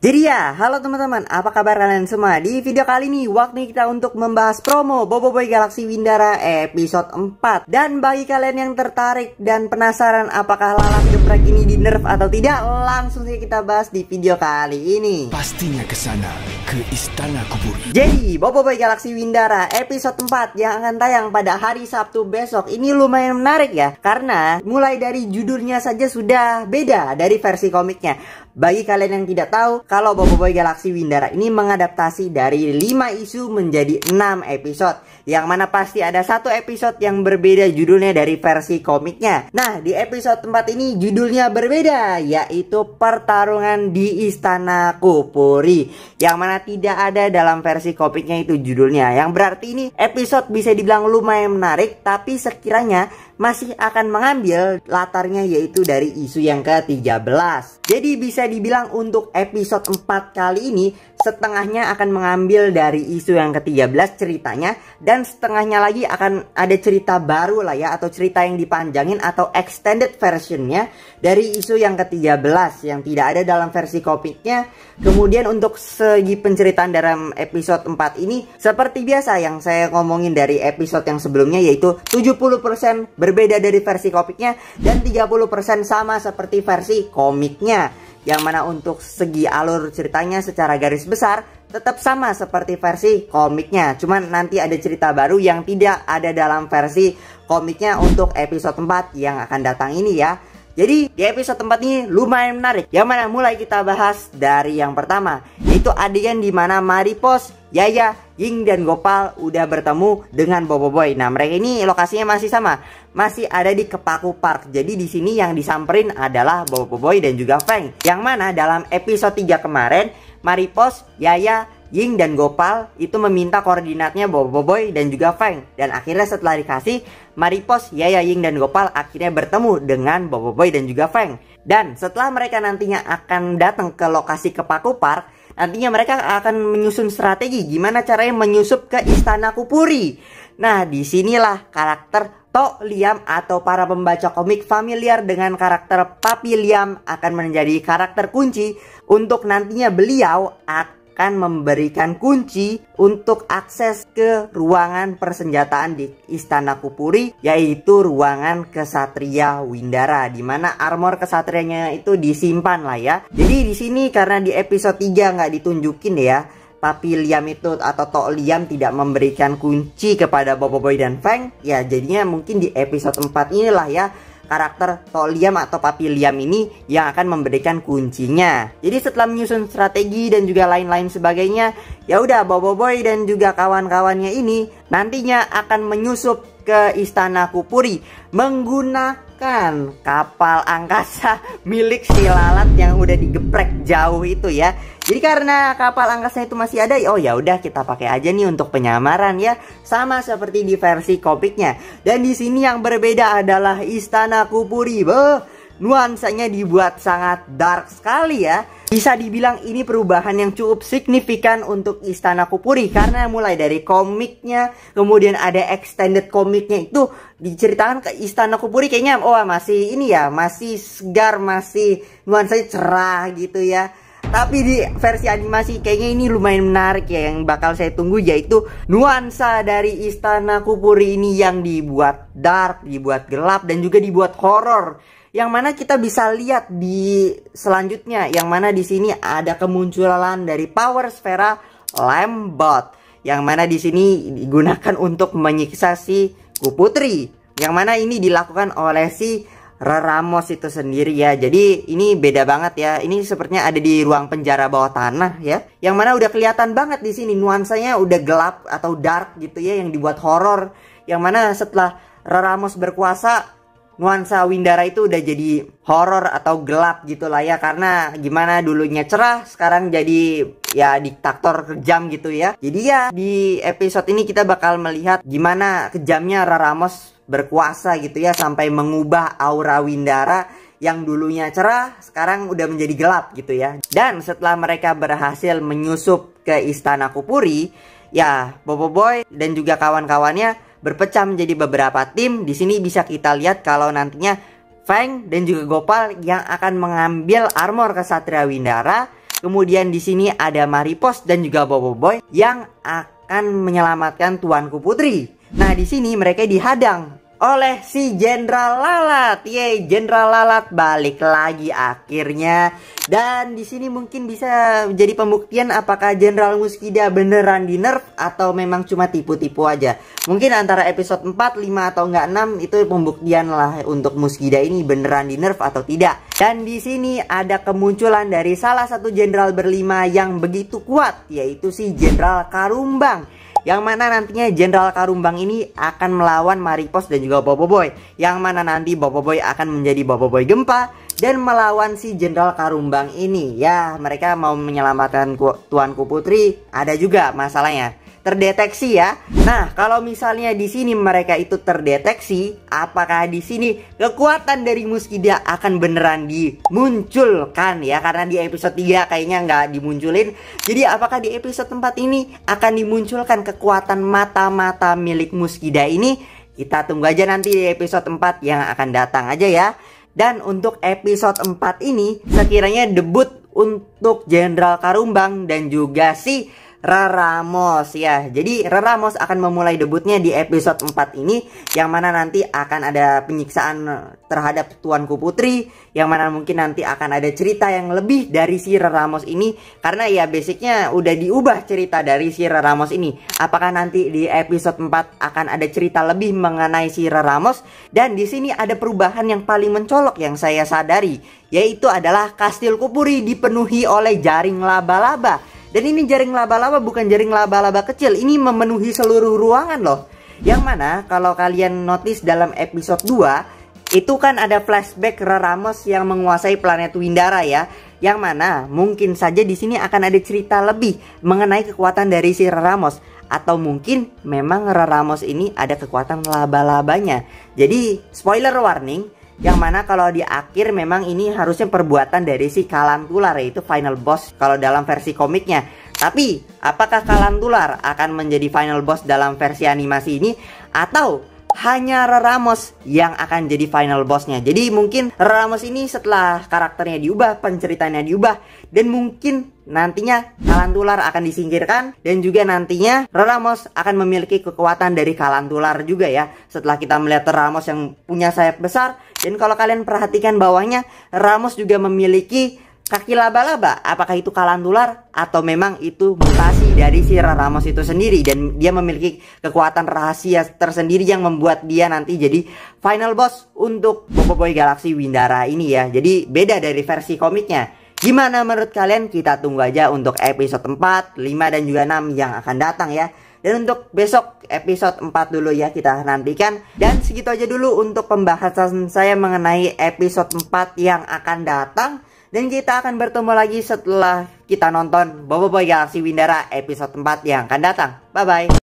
Jadi ya, halo teman-teman, apa kabar kalian semua? Di video kali ini, waktunya kita untuk membahas promo Boboiboy Galaxy Windara episode 4. Dan bagi kalian yang tertarik dan penasaran apakah lalat geprek ini di nerf atau tidak, langsung saja kita bahas di video kali ini. Pastinya ke sana, ke Istana Kupuri. Jadi, Boboiboy Galaxy Windara episode 4 yang akan tayang pada hari Sabtu besok ini lumayan menarik ya. Karena mulai dari judulnya saja sudah beda dari versi komiknya. Bagi kalian yang tidak tahu, kalau Boboiboy Galaxy Windara ini mengadaptasi dari 5 isu menjadi 6 episode. Yang mana pasti ada satu episode yang berbeda judulnya dari versi komiknya. Nah, di episode 4 ini judulnya berbeda, yaitu Pertarungan di Istana Kupuri. Yang mana tidak ada dalam versi komiknya itu judulnya. Yang berarti ini episode bisa dibilang lumayan menarik, tapi sekiranya masih akan mengambil latarnya yaitu dari isu yang ke-13. Jadi bisa dibilang untuk episode 4 kali ini setengahnya akan mengambil dari isu yang ke-13 ceritanya, dan setengahnya lagi akan ada cerita baru lah ya, atau cerita yang dipanjangin atau extended versionnya dari isu yang ke-13 yang tidak ada dalam versi komiknya. Kemudian untuk segi penceritaan dalam episode 4 ini seperti biasa yang saya ngomongin dari episode yang sebelumnya, yaitu 70% berbeda dari versi komiknya dan 30% sama seperti versi komiknya. Yang mana untuk segi alur ceritanya secara garis besar tetap sama seperti versi komiknya. Cuman nanti ada cerita baru yang tidak ada dalam versi komiknya untuk episode 4 yang akan datang ini ya. Jadi di episode 4 ini lumayan menarik. Yang mana mulai kita bahas dari yang pertama, yaitu adegan dimana Maripos, Yaya, Ying dan Gopal udah bertemu dengan Boboiboy. Nah, mereka ini lokasinya masih sama, masih ada di Kepaku Park. Jadi di sini yang disamperin adalah Boboiboy dan juga Feng. Yang mana dalam episode 3 kemarin, Maripos, Yaya, Ying dan Gopal itu meminta koordinatnya Boboiboy dan juga Feng. Dan akhirnya setelah dikasih, Maripos, Yaya, Ying dan Gopal akhirnya bertemu dengan Boboiboy dan juga Feng. Dan setelah mereka nantinya akan datang ke lokasi Kepaku Park, nantinya mereka akan menyusun strategi gimana caranya menyusup ke Istana Kupuri. Nah, disinilah karakter Tok Liam atau para pembaca komik familiar dengan karakter Papi Liam akan menjadi karakter kunci untuk nantinya beliau akan memberikan kunci untuk akses ke ruangan persenjataan di Istana Kupuri, yaitu ruangan Kesatria Windara, di mana armor kesatrianya itu disimpan lah ya. Jadi di sini karena di episode 3 nggak ditunjukin ya, Papi Liam itu atau Tok Liam tidak memberikan kunci kepada Boboiboy dan Feng, ya jadinya mungkin di episode 4 inilah ya karakter Tok Liam atau Papi Liam ini yang akan memberikan kuncinya. Jadi setelah menyusun strategi dan juga lain-lain sebagainya, ya udah Boboiboy dan juga kawan-kawannya ini nantinya akan menyusup ke Istana Kupuri menggunakan kapal angkasa milik si lalat yang udah digeprek jauh itu ya. Jadi karena kapal angkasa itu masih ada, oh ya udah kita pakai aja nih untuk penyamaran ya, sama seperti di versi komiknya. Dan di sini yang berbeda adalah Istana Kupuri. Nuansanya dibuat sangat dark sekali ya. Bisa dibilang ini perubahan yang cukup signifikan untuk Istana Kupuri, karena mulai dari komiknya, kemudian ada extended komiknya itu diceritakan ke Istana Kupuri kayaknya masih ini ya, masih segar, masih nuansanya cerah gitu ya. Tapi di versi animasi kayaknya ini lumayan menarik ya, yang bakal saya tunggu yaitu nuansa dari Istana Kupuri ini yang dibuat dark, dibuat gelap dan juga dibuat horor. Yang mana kita bisa lihat di selanjutnya, yang mana di sini ada kemunculan dari Power Sfera Lambot, yang mana di sini digunakan untuk menyiksa si Kuputri, yang mana ini dilakukan oleh si Ramos itu sendiri ya. Jadi ini beda banget ya. Ini sepertinya ada di ruang penjara bawah tanah ya. Yang mana udah kelihatan banget di sini nuansanya udah gelap atau dark gitu ya, yang dibuat horor. Yang mana setelah Ramos berkuasa, nuansa Windara itu udah jadi horor atau gelap gitu lah ya. Karena gimana dulunya cerah, sekarang jadi ya diktator kejam gitu ya. Jadi ya di episode ini kita bakal melihat gimana kejamnya Ramos berkuasa gitu ya, sampai mengubah aura Windara yang dulunya cerah sekarang udah menjadi gelap gitu ya. Dan setelah mereka berhasil menyusup ke Istana Kupuri, ya Boboiboy dan juga kawan-kawannya berpecah menjadi beberapa tim. Di sini bisa kita lihat kalau nantinya Feng dan juga Gopal yang akan mengambil armor Kesatria Windara, Kemudian di sini ada Maripos dan juga Bobo Boy yang akan menyelamatkan Tuanku Putri. Nah, di sini mereka dihadang oleh si Jenderal Lalat. Yeay, Jenderal Lalat balik lagi akhirnya. Dan di sini mungkin bisa jadi pembuktian apakah Jenderal Muskida beneran di nerf atau memang cuma tipu-tipu aja. Mungkin antara episode 4, 5 atau enggak 6 itu pembuktian lah untuk Muskida ini beneran di nerf atau tidak. Dan di sini ada kemunculan dari salah satu jenderal berlima yang begitu kuat, yaitu si Jenderal Karumbang. Yang mana nantinya Jenderal Karumbang ini akan melawan Maripos dan juga Bobo Boy. Yang mana nanti Bobo Boy akan menjadi Bobo Boy Gempa dan melawan si Jenderal Karumbang ini. Ya, mereka mau menyelamatkan Tuanku Putri, ada juga masalahnya. Terdeteksi ya. Nah, kalau misalnya di sini mereka itu terdeteksi, apakah di sini kekuatan dari Muskida akan beneran dimunculkan ya? Karena di episode 3 kayaknya nggak dimunculin. Jadi apakah di episode 4 ini akan dimunculkan kekuatan mata-mata milik Muskida ini? Kita tunggu aja nanti di episode 4 yang akan datang aja ya. Dan untuk episode 4 ini sekiranya debut untuk Jenderal Karumbang dan juga si Raramos ya. Jadi Raramos akan memulai debutnya di episode 4 ini, yang mana nanti akan ada penyiksaan terhadap Tuanku Putri, yang mana mungkin nanti akan ada cerita yang lebih dari si Raramos ini, karena ya basicnya udah diubah cerita dari si Raramos ini. Apakah nanti di episode 4 akan ada cerita lebih mengenai si Raramos? Dan di sini ada perubahan yang paling mencolok yang saya sadari, yaitu adalah Kastil Kupuri dipenuhi oleh jaring laba-laba. Dan ini jaring laba-laba bukan jaring laba-laba kecil, ini memenuhi seluruh ruangan loh. Yang mana kalau kalian notice dalam episode 2, itu kan ada flashback Raramos yang menguasai planet Windara ya. Yang mana mungkin saja di sini akan ada cerita lebih mengenai kekuatan dari si Raramos. Atau mungkin memang Raramos ini ada kekuatan laba-labanya. Jadi spoiler warning, yang mana kalau di akhir memang ini harusnya perbuatan dari si Kalantular, yaitu final boss kalau dalam versi komiknya. Tapi apakah Kalantular akan menjadi final boss dalam versi animasi ini, atau hanya Raramos yang akan jadi final bossnya? Jadi mungkin Raramos ini setelah karakternya diubah, penceritanya diubah, dan mungkin nantinya Kalantular akan disingkirkan, dan juga nantinya Raramos akan memiliki kekuatan dari Kalantular juga ya. Setelah kita melihat Raramos yang punya sayap besar, dan kalau kalian perhatikan bawahnya, Raramos juga memiliki kaki laba-laba. Apakah itu Kalantular atau memang itu mutasi dari si Raramos itu sendiri, dan dia memiliki kekuatan rahasia tersendiri yang membuat dia nanti jadi final boss untuk Bobo Boy Galaxy Windara ini ya. Jadi beda dari versi komiknya. Gimana menurut kalian? Kita tunggu aja untuk episode 4, 5 dan juga 6 yang akan datang ya. Dan untuk besok episode 4 dulu ya kita nantikan. Dan segitu aja dulu untuk pembahasan saya mengenai episode 4 yang akan datang. Dan kita akan bertemu lagi setelah kita nonton Bobo Boy Galaxy Windara episode 4 yang akan datang. Bye bye.